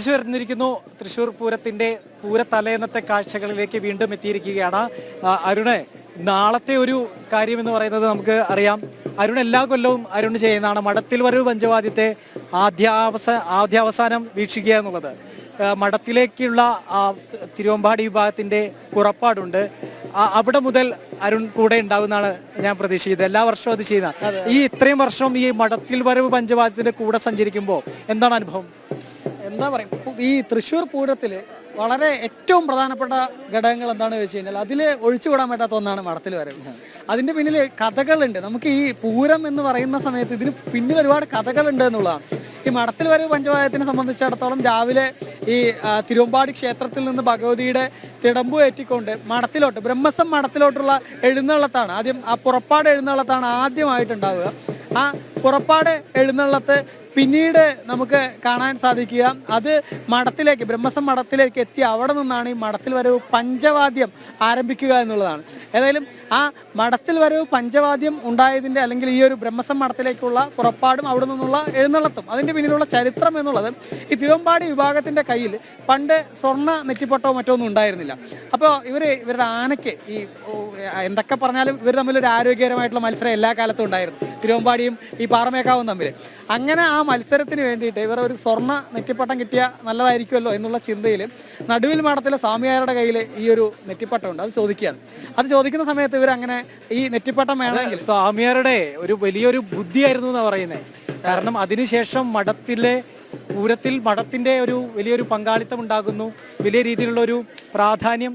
തിരിച്ചു വരുന്നിരിക്കുന്നു. തൃശ്ശൂർ പൂരത്തിൻ്റെ പൂരത്തലേന്നത്തെ കാഴ്ചകളിലേക്ക് വീണ്ടും എത്തിയിരിക്കുകയാണ്. അരുണ്, നാളത്തെ ഒരു കാര്യം എന്ന് പറയുന്നത് നമുക്ക് അറിയാം. അരുൺ എല്ലാ കൊല്ലവും അരുൺ ചെയ്യുന്നതാണ് മഠത്തിൽ വരവ് പഞ്ചവാദ്യത്തെ ആദ്യാവസാനം വീക്ഷിക്കുക എന്നുള്ളത്. മഠത്തിലേക്കുള്ള തിരുവമ്പാടി വിഭാഗത്തിൻ്റെ പുറപ്പാടുണ്ട്. അവിടെ മുതൽ അരുൺ കൂടെ ഉണ്ടാവുമെന്നാണ് ഞാൻ പ്രതീക്ഷിക്കുന്നത്. എല്ലാ വർഷവും അത് ചെയ്യുന്ന ഈ ഇത്രയും വർഷം ഈ മഠത്തിൽ വരവ് പഞ്ചവാദ്യത്തിന്റെ കൂടെ സഞ്ചരിക്കുമ്പോൾ എന്താണ് അനുഭവം? എന്താ പറയുക, ഈ തൃശ്ശൂർ പൂരത്തിൽ വളരെ ഏറ്റവും പ്രധാനപ്പെട്ട ഘടകങ്ങൾ എന്താണെന്ന് വെച്ച് കഴിഞ്ഞാൽ അതിൽ ഒഴിച്ചുകൂടാൻ പറ്റാത്ത ഒന്നാണ് മഠത്തിൽ വരവ്. അതിൻ്റെ പിന്നിൽ കഥകളുണ്ട്. നമുക്ക് ഈ പൂരം എന്ന് പറയുന്ന സമയത്ത് ഇതിന് പിന്നിൽ ഒരുപാട് കഥകളുണ്ട് എന്നുള്ളതാണ്. ഈ മഠത്തിൽ വരവ് പഞ്ചവാദ്യത്തിനെ സംബന്ധിച്ചിടത്തോളം രാവിലെ ഈ തിരുവമ്പാടി ക്ഷേത്രത്തിൽ നിന്ന് ഭഗവതിയുടെ തിടമ്പു ഏറ്റിക്കൊണ്ട് മഠത്തിലോട്ട് ബ്രഹ്മസം മഠത്തിലോട്ടുള്ള എഴുന്നള്ളത്താണ് ആദ്യം. ആ പുറപ്പാട് എഴുന്നള്ളത്താണ് ആദ്യമായിട്ടുണ്ടാവുക. ആ പുറപ്പാട് എഴുന്നള്ളത്ത് പിന്നീട് നമുക്ക് കാണാൻ സാധിക്കുക അത് മഠത്തിലേക്ക് ബ്രഹ്മസം മഠത്തിലേക്ക് എത്തി അവിടെ നിന്നാണ് ഈ മഠത്തിൽ വരവ് പഞ്ചവാദ്യം ആരംഭിക്കുക എന്നുള്ളതാണ്. ഏതായാലും ആ മഠത്തിൽ വരവ് പഞ്ചവാദ്യം ഉണ്ടായതിൻ്റെ അല്ലെങ്കിൽ ഈ ഒരു ബ്രഹ്മസം മഠത്തിലേക്കുള്ള പുറപ്പാടും അവിടെ നിന്നുള്ള എഴുന്നള്ളത്തും അതിൻ്റെ പിന്നിലുള്ള ചരിത്രം എന്നുള്ളത് ഈ തിരുവമ്പാടി വിഭാഗത്തിൻ്റെ കയ്യിൽ പണ്ട് സ്വർണ്ണ നെറ്റിപ്പട്ടോ മറ്റോ ഒന്നും ഉണ്ടായിരുന്നില്ല. അപ്പോൾ ഇവരുടെ ആനയ്ക്ക് ഈ എന്തൊക്കെ പറഞ്ഞാലും ഇവർ തമ്മിലൊരു ആരോഗ്യകരമായിട്ടുള്ള മത്സരം എല്ലാ കാലത്തും ഉണ്ടായിരുന്നു, തിരുവമ്പാടിയും ഈ പാറമേക്കാവും തമ്മിൽ. അങ്ങനെ ആ മത്സരത്തിന് വേണ്ടിയിട്ട് ഇവർ ഒരു സ്വർണ്ണ നെറ്റിപ്പട്ടം കിട്ടിയാൽ നല്ലതായിരിക്കുമല്ലോ എന്നുള്ള ചിന്തയിൽ നടുവിൽ മഠത്തിലെ സ്വാമിയാരുടെ കയ്യിൽ ഈ ഒരു നെറ്റിപ്പട്ടം ഉണ്ട്. അത് ചോദിക്കുകയാണ്. അത് ചോദിക്കുന്ന സമയത്ത് ഇവർ അങ്ങനെ ഈ നെറ്റിപ്പട്ടം വേണമെങ്കിൽ സ്വാമിയാരുടെ ഒരു വലിയൊരു ബുദ്ധിയായിരുന്നു എന്നാണ് പറയുന്നത്. കാരണം അതിനുശേഷം മഠത്തിലെ പൂരത്തിൽ മഠത്തിൻ്റെ ഒരു വലിയൊരു പങ്കാളിത്തം ഉണ്ടാകുന്നു, വലിയ രീതിയിലുള്ള ഒരു പ്രാധാന്യം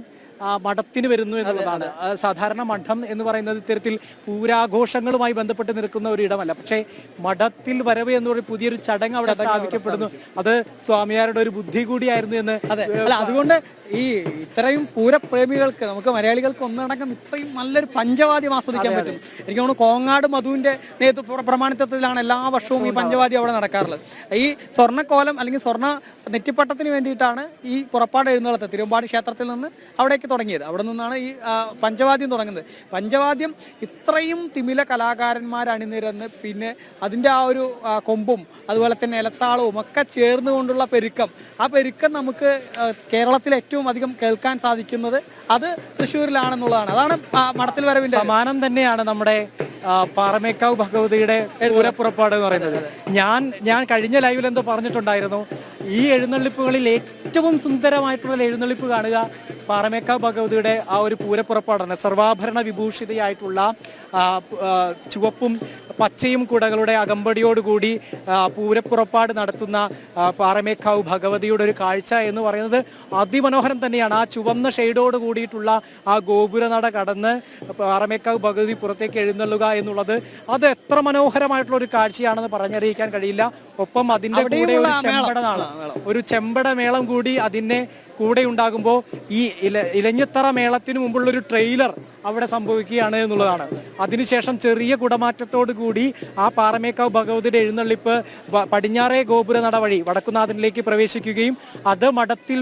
മഠത്തിന് വരുന്നു എന്നുള്ളതാണ്. സാധാരണ മഠം എന്ന് പറയുന്നത് ഇത്തരത്തിൽ പൂരാഘോഷങ്ങളുമായി ബന്ധപ്പെട്ട് നിൽക്കുന്ന ഒരു ഇടമല്ല. പക്ഷേ മഠത്തിൽ വരവ് എന്ന് പറയുന്ന പുതിയൊരു ചടങ്ങ് അവിടെ സ്ഥാപിക്കപ്പെടുന്നു. അത് സ്വാമിയാരുടെ ഒരു ബുദ്ധി കൂടിയായിരുന്നു എന്ന്. അതുകൊണ്ട് ഈ ഇത്രയും പൂരപ്രേമികൾക്ക്, നമുക്ക് മലയാളികൾക്ക് ഒന്നടങ്കം ഇത്രയും നല്ലൊരു പഞ്ചവാദ്യം ആസ്വദിക്കാൻ പറ്റും. എനിക്ക് തോന്നുന്നു കോങ്ങാട് മധുവിന്റെ പ്രമാണിത്വത്തിലാണ് എല്ലാ വർഷവും ഈ പഞ്ചവാദ്യം അവിടെ നടക്കാറുള്ളത്. ഈ സ്വർണ്ണക്കോലം അല്ലെങ്കിൽ സ്വർണ്ണ നെറ്റിപ്പട്ടത്തിന് വേണ്ടിയിട്ടാണ് ഈ പുറപ്പാട് എഴുന്നള്ളത്ത് തിരുവമ്പാടി ക്ഷേത്രത്തിൽ നിന്ന് അവിടേക്ക് തുടങ്ങിയത്. അവിടെ നിന്നാണ് ഈ പഞ്ചവാദ്യം തുടങ്ങുന്നത്. പഞ്ചവാദ്യം ഇത്രയും തിമില കലാകാരന്മാർ അണിനിരന്ന് പിന്നെ അതിൻ്റെ ആ ഒരു കൊമ്പും അതുപോലെ തന്നെ ഇലത്താളവും ഒക്കെ ചേർന്നുകൊണ്ടുള്ള പെരുക്കം, ആ പെരുക്കം നമുക്ക് കേരളത്തിൽ ഏറ്റവും അധികം കേൾക്കാൻ സാധിക്കുന്നത് അത് തൃശ്ശൂരിലാണെന്നുള്ളതാണ്. അതാണ് മഠത്തിൽ വരവിന്റെ സമാനം തന്നെയാണ് നമ്മുടെ പാറമേക്കാവ് ഭഗവതിയുടെ പൂരപ്പുറപ്പാട് എന്ന് പറയുന്നത്. ഞാൻ കഴിഞ്ഞ ലൈവിൽ എന്തോ പറഞ്ഞിട്ടുണ്ടായിരുന്നു, ഈ എഴുന്നള്ളിപ്പുകളിൽ ഏറ്റവും സുന്ദരമായിട്ടുള്ള എഴുന്നള്ളിപ്പ് കാണുക പാറമേക്കാവ് ഭഗവതിയുടെ ആ ഒരു പൂരപ്പുറപ്പാടാണ്. സർവാഭരണ വിഭൂഷിതയായിട്ടുള്ള ചുവപ്പും പച്ചയും കുടകളുടെ അകമ്പടിയോടുകൂടി പൂരപ്പുറപ്പാട് നടത്തുന്ന പാറമേക്കാവ് ഭഗവതിയുടെ ഒരു കാഴ്ച എന്ന് പറയുന്നത് അതിമനോഹരം തന്നെയാണ്. ആ ചുവന്ന ഷെയ്ഡോട് കൂടിയിട്ടുള്ള ആ ഗോപുരനട കടന്ന് പാറമേക്കാവ് ഭഗവതി പുറത്തേക്ക് എഴുന്നള്ളുക എന്നുള്ളത് അത് എത്ര മനോഹരമായിട്ടുള്ള ഒരു കാഴ്ചയാണെന്ന് പറഞ്ഞറിയിക്കാൻ കഴിയില്ല. ഒപ്പം അതിൻ്റെ കൂടെ ഒരു ചെമ്പട മേളം കൂടി അതിനെ കൂടെ ഉണ്ടാകുമ്പോൾ ഈ ഇലഞ്ഞിത്തറ മേളത്തിന് മുമ്പുള്ളൊരു ട്രെയിലർ അവിടെ സംഭവിക്കുകയാണ് എന്നുള്ളതാണ്. അതിനുശേഷം ചെറിയ കുടമാറ്റത്തോടു കൂടി ആ പാറമേക്കാവ് ഭഗവതിയുടെ എഴുന്നള്ളിപ്പ് പടിഞ്ഞാറേ ഗോപുര നട വഴി വടക്കുന്നാഥനിലേക്ക് പ്രവേശിക്കുകയും അത് മഠത്തിൽ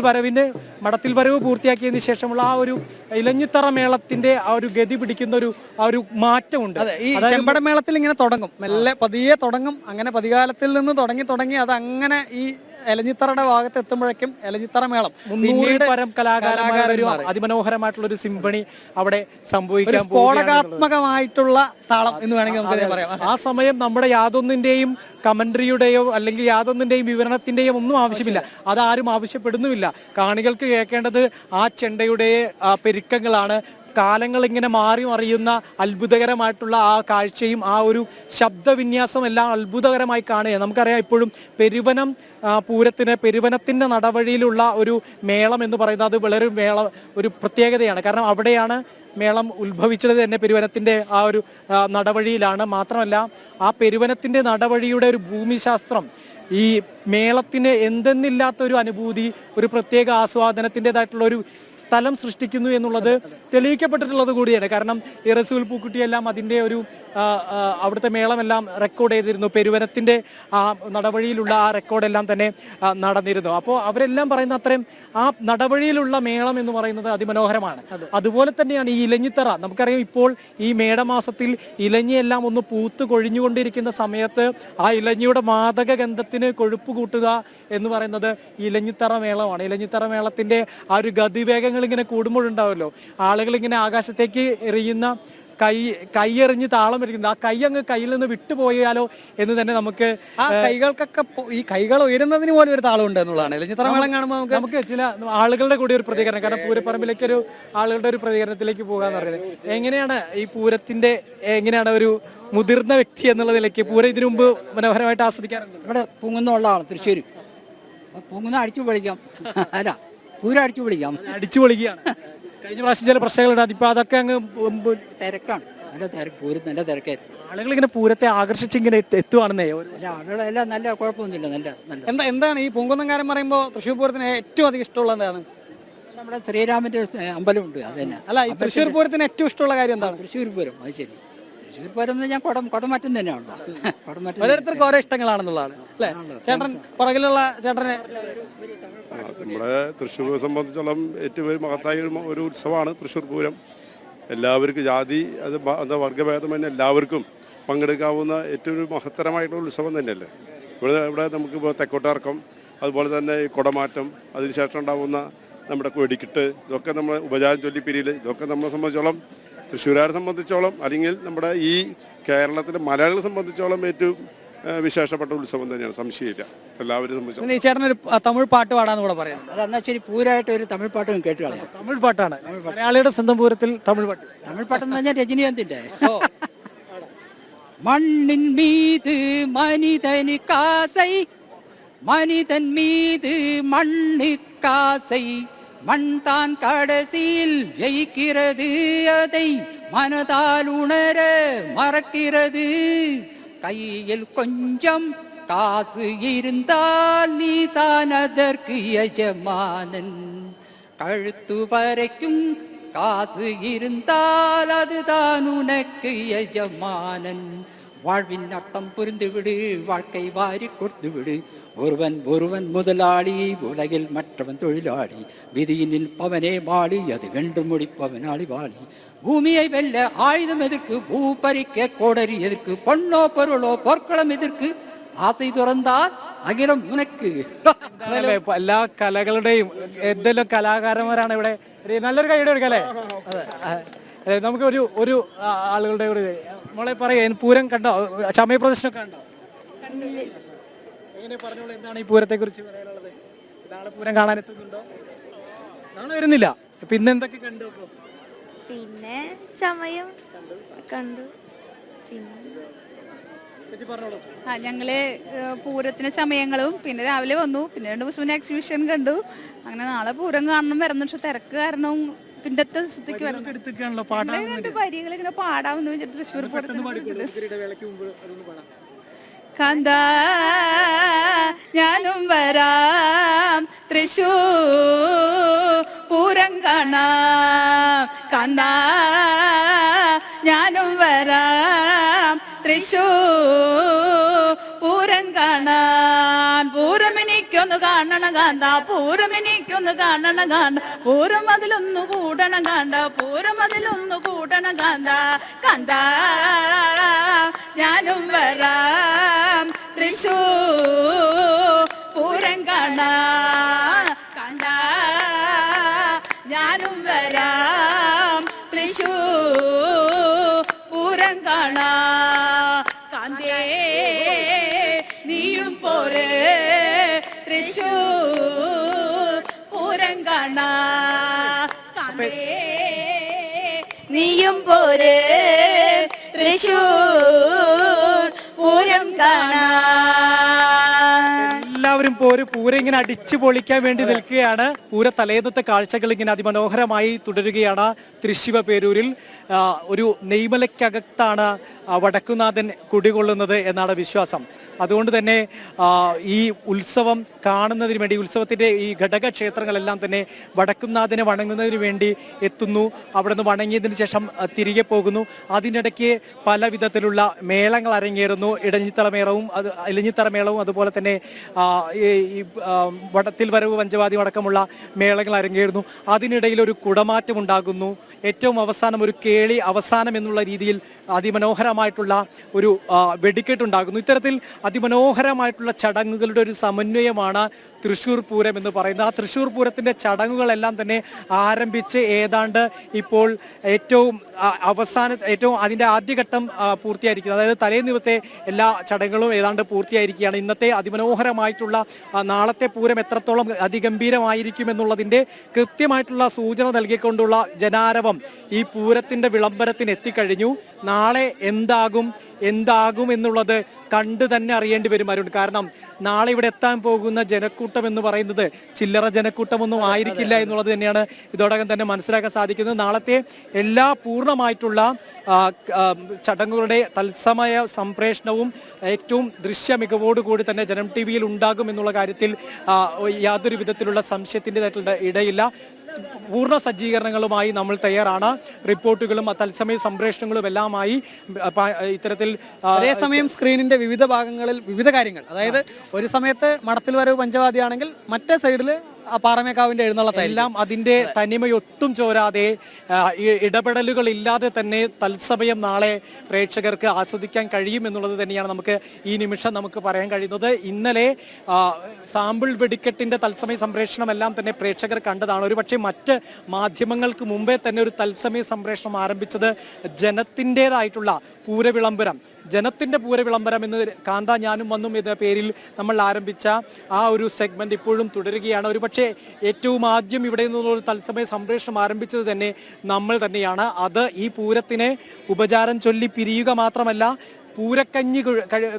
വരവ് പൂർത്തിയാക്കിയതിനു ശേഷമുള്ള ആ ഒരു ഇലഞ്ഞിത്തറ മേളത്തിന്റെ ആ ഒരു ഗതി പിടിക്കുന്ന ഒരു മാറ്റമുണ്ട്. ഈ ചെമ്പടമേളത്തിൽ ഇങ്ങനെ തുടങ്ങും, മെല്ലെ പതിയെ തുടങ്ങും. അങ്ങനെ പതികാലത്തിൽ നിന്ന് തുടങ്ങി അത് അങ്ങനെ ഈ എലഞ്ഞിത്തറയുടെ ഭാഗത്ത് എത്തുമ്പോഴേക്കും എലഞ്ഞിത്തറ മേളം 300 പരം കലാകാരന്മാർ അതിമനോഹരമായിട്ടുള്ള ഒരു സിംഫണി അവിടെ സംഭവിക്കാൻ സ്ഫോടകാത്മകമായിട്ടുള്ള താളം എന്ന് വേണമെങ്കിൽ നമുക്ക് പറയാം. ആ സമയം നമ്മുടെ യാതൊന്നിന്റെയും കമന്ററിയുടെയോ അല്ലെങ്കിൽ യാതൊന്നിന്റെയും വിവരണത്തിന്റെയും ഒന്നും ആവശ്യമില്ല. അതാരും ആവശ്യപ്പെടുന്നുമില്ല. കാണികൾക്ക് കേൾക്കേണ്ടത് ആ ചെണ്ടയുടെ പെരുക്കങ്ങളാണ്. കാലങ്ങൾ ഇങ്ങനെ മാറി മറിയുന്ന അത്ഭുതകരമായിട്ടുള്ള ആ കാഴ്ചയും ആ ഒരു ശബ്ദവിന്യാസം എല്ലാം അത്ഭുതകരമായി കാണുക. നമുക്കറിയാം ഇപ്പോഴും പെരുവനത്തിൻ്റെ നടവഴിയിലുള്ള ഒരു മേളം എന്ന് പറയുന്നത് അത് വളരെ ഒരു പ്രത്യേകതയാണ്. കാരണം അവിടെയാണ് മേളം ഉത്ഭവിച്ചത് തന്നെ പെരുവനത്തിൻ്റെ ആ ഒരു നടവഴിയിലാണ്. മാത്രമല്ല ആ പെരുവനത്തിൻ്റെ നടവഴിയുടെ ഒരു ഭൂമിശാസ്ത്രം ഈ മേളത്തിന് എന്തെന്നില്ലാത്തൊരു അനുഭൂതി, ഒരു പ്രത്യേക ആസ്വാദനത്തിൻ്റെതായിട്ടുള്ള ഒരു സ്ഥലം സൃഷ്ടിക്കുന്നു എന്നുള്ളത് തെളിയിക്കപ്പെട്ടിട്ടുള്ളത് കൂടിയാണ്. കാരണം ഈ റസൂൽ പൂക്കുട്ടിയെല്ലാം അതിൻ്റെ ഒരു അവിടുത്തെ മേളമെല്ലാം റെക്കോർഡ് ചെയ്തിരുന്നു. പെരുവനത്തിൻ്റെ ആ നടവഴിയിലുള്ള ആ റെക്കോർഡെല്ലാം തന്നെ നടന്നിരുന്നു. അപ്പോൾ അവരെല്ലാം പറയുന്ന അത്രയും ആ നടവഴിയിലുള്ള മേളം എന്ന് പറയുന്നത് അതിമനോഹരമാണ്. അതുപോലെ തന്നെയാണ് ഈ ഇലഞ്ഞിത്തറ. നമുക്കറിയാം ഇപ്പോൾ ഈ മേടമാസത്തിൽ ഇലഞ്ഞിയെല്ലാം ഒന്ന് പൂത്ത് കൊഴിഞ്ഞുകൊണ്ടിരിക്കുന്ന സമയത്ത് ആ ഇലഞ്ഞിയുടെ മാദക ഗന്ധത്തിന് കൊഴുപ്പ് കൂട്ടുക എന്ന് പറയുന്നത് ഇലഞ്ഞിത്തറ മേളമാണ്. ഇലഞ്ഞിത്തറ മേളത്തിന്റെ ആ ഒരു ഗതിവേഗങ്ങൾ ഇങ്ങനെ കൂടുമ്പോഴുണ്ടാവുമല്ലോ, ആളുകൾ ഇങ്ങനെ ആകാശത്തേക്ക് എറിയുന്ന കൈയെറിഞ്ഞ് താളം എറിയുന്നത്, ആ കൈ അങ്ങ് കയ്യിൽ നിന്ന് വിട്ടുപോയാലോ എന്ന് തന്നെ നമുക്ക് ആ കൈകൾക്കൊക്കെ ഈ കൈകൾ ഉയരുന്നതിന് പോലും ഒരു താളമുണ്ട് എന്നുള്ളതാണ്. ഇലഞ്ഞിത്തറ മേളം കാണുമ്പോൾ നമുക്ക് ചില ആളുകളുടെ കൂടി ഒരു പ്രതികരണം, കാരണം പൂരപ്പറമ്പിലേക്ക് ഒരു ആളുകളുടെ ഒരു പ്രതികരണത്തിലേക്ക് പോകാന്ന് പറയുന്നത് എങ്ങനെയാണ് ഈ പൂരത്തിന്റെ എങ്ങനെയാണ് ഒരു മുതിർന്ന വ്യക്തി എന്നുള്ള നിലയ്ക്ക് പൂരം ഇതിനു മുമ്പ് മനോഹരമായിട്ട് ആസ്വദിക്കാറുണ്ട്? ഇവിടെ പൂങ്ങുന്നുള്ള ആളാണ് തൃശ്ശൂർ. പൂങ്ങുന്ന അടിച്ചു പൊളിക്കാം, അല്ല പൂരം അടിച്ചു പൊളിക്കാം, അടിച്ചു പൊളിക്കുകയാണ്. കഴിഞ്ഞ പ്രാവശ്യം ചില പ്രശ്നങ്ങളുണ്ട്, അതിപ്പോ അതൊക്കെ അങ്ങ് തിരക്കാണ്, നല്ല തിരക്ക്, പൂരം നല്ല തിരക്കായിരുന്നു. ആളുകൾ ഇങ്ങനെ പൂരത്തെ ആകർഷിച്ച് ഇങ്ങനെ എത്തുവാണെന്നേ. അല്ല ആളുകളെല്ലാം നല്ല കുഴപ്പമൊന്നുമില്ല, നല്ല എന്താണ് ഈ പൂങ്കുന്നംകാരൻ പറയുമ്പോൾ തൃശ്ശൂർ പൂരത്തിന് ഏറ്റവും അധികം ഇഷ്ടമുള്ള എന്താണ്? നമ്മുടെ ശ്രീരാമന്റെ അമ്പലമുണ്ട്, അത് തന്നെ. അല്ല, ഈ തൃശ്ശൂർ പൂരത്തിന് ഏറ്റവും ഇഷ്ടമുള്ള കാര്യം എന്താണ്? തൃശ്ശൂർ പൂരം, അത് ശരി. തൃശ്ശൂർ പൂരം എന്ന് ഞാൻ കുടമാറ്റം തന്നെയാണല്ലോ. കുടമാറ്റം ഓരോരുത്തർക്ക് ഓരോ ഇഷ്ടങ്ങളാണെന്നുള്ളതാണ് അല്ലേ? ചേട്ടൻ പുറകിലുള്ള ചേട്ടനെ നമ്മുടെ തൃശ്ശൂരെ സംബന്ധിച്ചോളം ഏറ്റവും മഹത്തായ ഒരു ഉത്സവമാണ് തൃശ്ശൂർ പൂരം. എല്ലാവർക്കും ജാതി അത് വർഗ്ഗഭേദം തന്നെ എല്ലാവർക്കും പങ്കെടുക്കാവുന്ന ഏറ്റവും ഒരു മഹത്തരമായിട്ടുള്ള ഉത്സവം തന്നെയല്ലേ. ഇവിടെ നമുക്കിപ്പോൾ തെക്കോട്ടിറക്കം, അതുപോലെ തന്നെ ഈ കുടമാറ്റം, അതിനുശേഷം ഉണ്ടാകുന്ന നമ്മുടെ വെടിക്കെട്ട്, ഇതൊക്കെ നമ്മൾ ഉപചാരം ചൊല്ലി പിരിയിൽ, ഇതൊക്കെ നമ്മളെ സംബന്ധിച്ചോളം, തൃശ്ശൂരുകാരെ സംബന്ധിച്ചോളം, അല്ലെങ്കിൽ നമ്മുടെ ഈ കേരളത്തിലെ മലയാളികളെ സംബന്ധിച്ചോളം ഏറ്റവും വിശേഷപ്പെട്ട ഉത്സവം തന്നെയാണ്, സംശയമില്ല. എല്ലാവരും സംബന്ധിച്ചോളം ഈ ചേട്ടനൊരു തമിഴ് പാട്ട് പാടാന്ന് കൂടെ പറയാം. അതെന്നാ ശരി, പൂരമായിട്ട് ഒരു തമിഴ് പാട്ടും കേട്ട് കളയാം. തമിഴ് പാട്ടാണ് മലയാളിയുടെ സ്വന്തം പൂരത്തിൽ തമിഴ് പാട്ട്. തമിഴ് പാട്ടെന്ന് പറഞ്ഞാൽ രജനീകാന്തിന്റെ മണ്ണിൻ മീത് മനിതന് കാസൈ, மனிதன் மீது மண்ணு காசை, மண் தான் கடைசியில் ஜெயிக்கிறது, அதை மனதால் உணர மறக்கிறது. கையில் கொஞ்சம் காசு இருந்தால் நீ தான் அதற்கு எஜமானன், கழுத்து வரைக்கும் காசு இருந்தால் அதுதான் உனக்கு எஜமானன். வாழ்வின் அர்த்தம் புரிந்துவிடு, வாழ்க்கை வாரி கொடுத்து விடு. ஒருவன் ஒருவன் முதலாளி, உலகில் மற்றவன் தொழிலாளி. விதியில் நிற்பவனே வாழி, அது வென்று முடிப்பவன் ஆளிவாளி. பூமியை வெல்ல ஆயுதம் எதற்கு, பூ பறிக்க கோடரி எதற்கு, பொன்னோ பொருளோ பொற்களம் எதற்கு, ആസൈ തുറന്താൽ അഖിലം ഉനക്ക്. എല്ലാ കലകളുടെയും എന്തെല്ലാം കലാകാരന്മാരാണ് ഇവിടെ. നല്ലൊരു കൈയുടെ എടുക്കല്ലേ? അതെ, നമുക്ക് ഒരു ആളുകളുടെ ഒരു മോളെ പറയാ, പൂരം കണ്ടോ? ചമയ പ്രദർശനമൊക്കെ കണ്ടോ? എങ്ങനെ പറഞ്ഞോളൂ, എന്താണ് ഈ പൂരത്തെ കുറിച്ച് പറയാനുള്ളത്? നാളെ പൂരം കാണാൻ എത്തുന്നുണ്ടോ? നാളെ വരുന്നില്ല. പിന്നെ എന്തൊക്കെ കണ്ടു? പിന്നെ ചമയം കണ്ടു. ഞങ്ങള് പൂരത്തിന് സമയങ്ങളും പിന്നെ രാവിലെ വന്നു, പിന്നെ 2 ദിവസം മുന്നേ എക്സിബിഷൻ കണ്ടു. അങ്ങനെ നാളെ പൂരം കാണണം വരുന്നു. പക്ഷെ തിരക്ക് കാരണം പിന്നത്തെ സ്ഥിതിക്ക് വരണം. 2 വരികൾ ഇങ്ങനെ പാടാമെന്ന് വെച്ചിട്ട് തൃശ്ശൂർ കാന്ത ഞാനും വരാം തൃശ്ശൂർ പൂരം കാണാം, കാന്ത ഞാനും വരാം തൃശ്ശൂർ പൂരം കാണാൻ. പൂരം എനിക്കൊന്ന് കാണണം കാന്ത, പൂരം എനിക്കൊന്ന് കാണണം കാന്ത, പൂരം അതിലൊന്നു കൂടണം കാന്ത, പൂരം അതിലൊന്നു കൂടണം കാന്ത. കാന്ത ഞാനും വരാം തൃശ്ശൂർ പൂരം കാണാൻ, കാന്ത ഞാനും വരാം തൃശ്ശൂർ പൂരം കാണാൻ. കാന്തേ നീയും പോരെ തൃശ്ശൂർ പൂരം കാണാൻ, കാന്തേ നീയും പോരെ തൃശ്ശൂർ പൂരം കാണാൻ. എല്ലാവരും ഇപ്പോൾ ഒരു പൂരം ഇങ്ങനെ അടിച്ചു പൊളിക്കാൻ വേണ്ടി നിൽക്കുകയാണ്. പൂര തലേന്നത്തെ കാഴ്ചകൾ ഇങ്ങനെ അതിമനോഹരമായി തുടരുകയാണ്. തൃശ്ശിവ പേരൂരിൽ ഒരു നെയ്മലയ്ക്കകത്താണ് വടക്കുന്നാഥൻ കുടികൊള്ളുന്നത് എന്നാണ് വിശ്വാസം. അതുകൊണ്ട് തന്നെ ഈ ഉത്സവം കാണുന്നതിന് വേണ്ടി, ഉത്സവത്തിൻ്റെ ഈ ഘടകക്ഷേത്രങ്ങളെല്ലാം തന്നെ വടക്കുന്നാഥനെ വണങ്ങുന്നതിന് വേണ്ടി എത്തുന്നു. അവിടെ നിന്ന് വണങ്ങിയതിന് ശേഷം തിരികെ പോകുന്നു. അതിനിടയ്ക്ക് പല വിധത്തിലുള്ള മേളങ്ങൾ അരങ്ങേറുന്നു. ഇലഞ്ഞിത്തറ മേളവും അതുപോലെ തന്നെ ഈ വടത്തിൽ വരവ് പഞ്ചവാദ്യം അടക്കമുള്ള മേളങ്ങൾ അരങ്ങേറുന്നു. അതിനിടയിൽ ഒരു കുടമാറ്റം ഉണ്ടാകുന്നു. ഏറ്റവും അവസാനം ഒരു കേളി അവസാനം എന്നുള്ള രീതിയിൽ അതിമനോഹരമായിട്ടുള്ള ഒരു വെടിക്കെട്ടുണ്ടാകുന്നു. ഇത്തരത്തിൽ അതിമനോഹരമായിട്ടുള്ള ചടങ്ങുകളുടെ ഒരു സമന്വയമാണ് തൃശ്ശൂർ പൂരം എന്ന് പറയുന്നത്. ആ തൃശ്ശൂർ പൂരത്തിൻ്റെ ചടങ്ങുകളെല്ലാം തന്നെ ആരംഭിച്ച് ഏതാണ്ട് ഇപ്പോൾ ഏറ്റവും അതിൻ്റെ ആദ്യഘട്ടം പൂർത്തിയായിരിക്കുന്നത്. അതായത് തലേദിവസത്തെ എല്ലാ ചടങ്ങുകളും ഏതാണ്ട് പൂർത്തിയായിരിക്കുകയാണ്. ഇന്നത്തെ അതിമനോഹരമായിട്ടുള്ള നാളത്തെ പൂരം എത്രത്തോളം അതിഗംഭീരമായിരിക്കും എന്നുള്ളതിൻ്റെ കൃത്യമായിട്ടുള്ള സൂചന നൽകിക്കൊണ്ടുള്ള ജനാരവം ഈ പൂരത്തിൻ്റെ വിളംബരത്തിന് എത്തിക്കഴിഞ്ഞു. നാളെ എന്താകും എന്നുള്ളത് കണ്ടു തന്നെ അറിയേണ്ടി വരും അരുൺ. കാരണം നാളെ ഇവിടെ എത്താൻ പോകുന്ന ജനക്കൂട്ടം എന്ന് പറയുന്നത് ചില്ലറ ജനക്കൂട്ടമൊന്നും ആയിരിക്കില്ല എന്നുള്ളത് തന്നെയാണ് ഇതോടകം തന്നെ മനസ്സിലാക്കാൻ സാധിക്കുന്നത്. നാളത്തെ എല്ലാ പൂർണ്ണമായിട്ടുള്ള ചടങ്ങുകളുടെ തത്സമയ സംപ്രേഷണവും ഏറ്റവും ദൃശ്യ മികവോടുകൂടി തന്നെ ജനം ടി വിയിൽ ഉണ്ടാകും എന്നുള്ള കാര്യത്തിൽ യാതൊരു വിധത്തിലുള്ള സംശയത്തിൻ്റെതായിട്ടുള്ള ഇടയില്ല. പൂർണ്ണ സജ്ജീകരണങ്ങളുമായി നമ്മൾ തയ്യാറാണ്. റിപ്പോർട്ടുകളും തത്സമയ സംപ്രേഷണങ്ങളും എല്ലാമായി ഇത്തരത്തിൽ അതേസമയം സ്ക്രീനിന്റെ വിവിധ ഭാഗങ്ങളിൽ വിവിധ കാര്യങ്ങൾ, അതായത് ഒരു സമയത്ത് മടത്തിൽ വരവ് പഞ്ചവാദ്യാണെങ്കിൽ മറ്റേ സൈഡിൽ പാറമേക്കാവിന്റെ എഴുന്നള്ളത്തെല്ലാം അതിന്റെ തനിമയൊട്ടും ചോരാതെ ഇടപെടലുകൾ ഇല്ലാതെ തന്നെ തത്സമയം നാളെ പ്രേക്ഷകർക്ക് ആസ്വദിക്കാൻ കഴിയും എന്നുള്ളത് തന്നെയാണ് നമുക്ക് ഈ നിമിഷം നമുക്ക് പറയാൻ കഴിയുന്നത്. ഇന്നലെ സാമ്പിൾ വെടിക്കെട്ടിന്റെ തത്സമയ സംപ്രേഷണം എല്ലാം തന്നെ പ്രേക്ഷകർ കണ്ടതാണ്. ഒരു പക്ഷേ മറ്റ് മാധ്യമങ്ങൾക്ക് മുമ്പേ തന്നെ ഒരു തത്സമയ സംപ്രേഷണം ആരംഭിച്ചത് ജനത്തിൻ്റെതായിട്ടുള്ള പൂരവിളംബരം, ജനത്തിൻ്റെ പൂരവിളംബരം എന്ന് കാന്ത ഞാനും വന്നും എന്ന പേരിൽ നമ്മൾ ആരംഭിച്ച ആ ഒരു സെഗ്മെന്റ് ഇപ്പോഴും തുടരുകയാണ്. ഒരു പക്ഷേ ഏറ്റവും ആദ്യം ഇവിടെ നിന്നുള്ള തത്സമയ സംപ്രേഷണം ആരംഭിച്ചത് തന്നെ നമ്മൾ തന്നെയാണ്. അത് ഈ പൂരത്തിനെ ഉപചാരം ചൊല്ലി പിരിയുക മാത്രമല്ല, പൂരക്കഞ്ഞി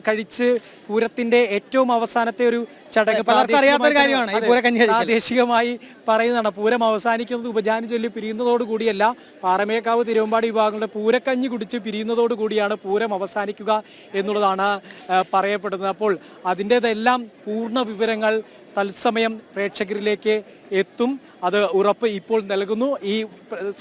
കഴിച്ച് പൂരത്തിന്റെ ഏറ്റവും അവസാനത്തെ ഒരു ചടങ്ങ് പ്രാദേശികമായി പറയുന്നതാണ്. പൂരം അവസാനിക്കുന്നത് ഉപചാരം ചൊല്ലി പിരിയുന്നതോടുകൂടിയല്ല, പാറമേക്കാവ് തിരുവമ്പാടി വിഭാഗങ്ങളുടെ പൂരക്കഞ്ഞി കുടിച്ച് പിരിയുന്നതോടുകൂടിയാണ് പൂരം അവസാനിക്കുക എന്നുള്ളതാണ് പറയപ്പെടുന്നത്. അപ്പോൾ അതിൻ്റെതെല്ലാം പൂർണ്ണ വിവരങ്ങൾ തത്സമയം പ്രേക്ഷകരിലേക്ക് എത്തും. അത് ഉറപ്പ് ഇപ്പോൾ നൽകുന്നു. ഈ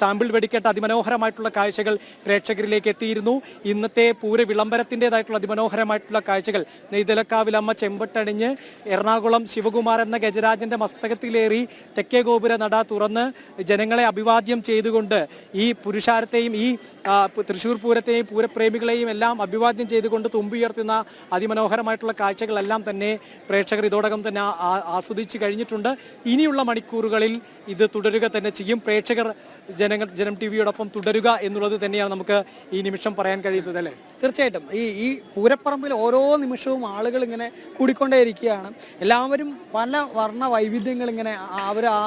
സാമ്പിൾ വെടിക്കെട്ട് അതിമനോഹരമായിട്ടുള്ള കാഴ്ചകൾ പ്രേക്ഷകരിലേക്ക് എത്തിയിരുന്നു. ഇന്നത്തെ പൂര വിളംബരത്തിൻ്റെതായിട്ടുള്ള അതിമനോഹരമായിട്ടുള്ള കാഴ്ചകൾ നെയ്തലക്കാവിലമ്മ ചെമ്പട്ടണിഞ്ഞ് എറണാകുളം ശിവകുമാർ എന്ന ഗജരാജന്റെ മസ്തകത്തിലേറി തെക്കേ ഗോപുര നട തുറന്ന് ജനങ്ങളെ അഭിവാദ്യം ചെയ്തുകൊണ്ട് ഈ പുരുഷാരത്തെയും ഈ തൃശ്ശൂർ പൂരത്തെയും പൂരപ്രേമികളെയും എല്ലാം അഭിവാദ്യം ചെയ്തുകൊണ്ട് തുമ്പുയർത്തുന്ന അതിമനോഹരമായിട്ടുള്ള കാഴ്ചകളെല്ലാം തന്നെ പ്രേക്ഷകർ ഇതോടകം തന്നെ ആസ്വദിച്ച് കഴിഞ്ഞിട്ടുണ്ട്. ഇനിയുള്ള മണിക്കൂറുകളിൽ ഇത് തുടരുക തന്നെ ചെയ്യും. പ്രേക്ഷകർ ജനം ടി വിയോടൊപ്പം തുടരുക എന്നുള്ളത് തന്നെയാണ് നമുക്ക് ഈ നിമിഷം പറയാൻ കഴിയുന്നത്, അല്ലേ? തീർച്ചയായിട്ടും ഈ പൂരപ്പറമ്പിൽ ഓരോ നിമിഷവും ആളുകൾ ഇങ്ങനെ കൂടിക്കൊണ്ടേയിരിക്കുകയാണ്. എല്ലാവരും പല വർണ്ണ വൈവിധ്യങ്ങൾ ഇങ്ങനെ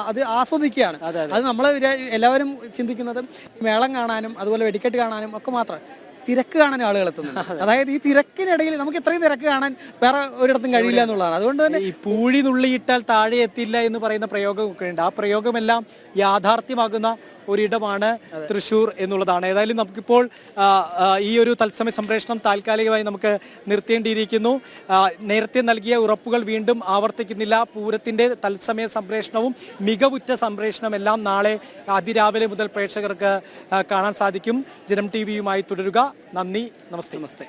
അത് ആസ്വദിക്കുകയാണ്. അത് നമ്മൾ എല്ലാവരും ചിന്തിക്കുന്നത് മേളം കാണാനും അതുപോലെ വെടിക്കെട്ട് കാണാനും ഒക്കെ മാത്രം. തിരക്ക് കാണാൻ ആളുകൾ എത്തുന്നുണ്ട്. അതായത് ഈ തിരക്കിനിടയിൽ നമുക്ക് ഇത്രയും തിരക്ക് കാണാൻ വേറെ ഒരിടത്തും കഴിയില്ല എന്നുള്ളതാണ്. അതുകൊണ്ട് തന്നെ ഈ പൂഴി നുള്ളിയിട്ടാൽ താഴെ എത്തില്ല എന്ന് പറയുന്ന പ്രയോഗമൊക്കെ ഉണ്ട്. ആ പ്രയോഗമെല്ലാം യാഥാർത്ഥ്യമാകുന്ന ഒരിടമാണ് തൃശ്ശൂർ എന്നുള്ളതാണ്. ഏതായാലും നമുക്കിപ്പോൾ ഈ ഒരു തത്സമയ സംപ്രേഷണം താൽക്കാലികമായി നമുക്ക് നിർത്തേണ്ടിയിരിക്കുന്നു. നേരത്തെ നൽകിയ ഉറപ്പുകൾ വീണ്ടും ആവർത്തിക്കുന്നില്ല. പൂരത്തിൻ്റെ തത്സമയ സംപ്രേഷണവും മികവുറ്റ സംപ്രേഷണം എല്ലാം നാളെ അതിരാവിലെ മുതൽ പ്രേക്ഷകർക്ക് കാണാൻ സാധിക്കും. ജനം ടി വിയുമായി തുടരുക. നന്ദി, നമസ്തേ.